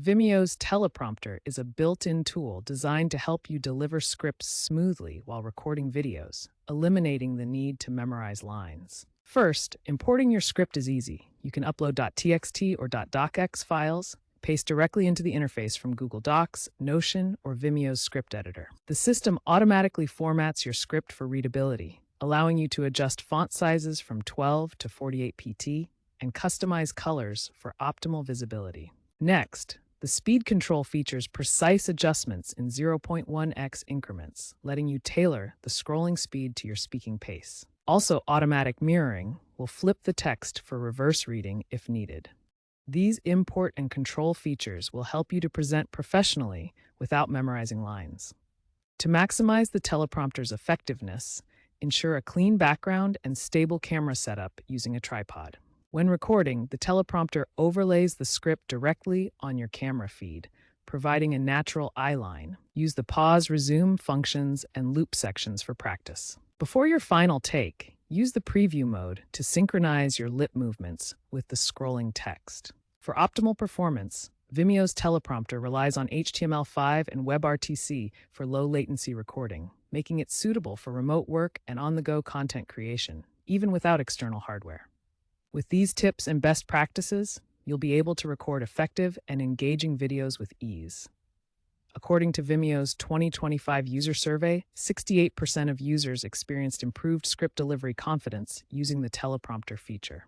Vimeo's Teleprompter is a built-in tool designed to help you deliver scripts smoothly while recording videos, eliminating the need to memorize lines. First, importing your script is easy. You can upload .txt or .docx files, paste directly into the interface from Google Docs, Notion, or Vimeo's script editor. The system automatically formats your script for readability, allowing you to adjust font sizes from 12 to 48 pt and customize colors for optimal visibility. Next, the speed control features precise adjustments in 0.1x increments, letting you tailor the scrolling speed to your speaking pace. Also, automatic mirroring will flip the text for reverse reading if needed. These import and control features will help you to present professionally without memorizing lines. To maximize the teleprompter's effectiveness, ensure a clean background and stable camera setup using a tripod. When recording, the teleprompter overlays the script directly on your camera feed, providing a natural eye line. Use the pause, resume functions, and loop sections for practice. Before your final take, use the preview mode to synchronize your lip movements with the scrolling text. For optimal performance, Vimeo's teleprompter relies on HTML5 and WebRTC for low-latency recording, making it suitable for remote work and on-the-go content creation, even without external hardware. With these tips and best practices, you'll be able to record effective and engaging videos with ease. According to Vimeo's 2025 user survey, 68% of users experienced improved script delivery confidence using the teleprompter feature.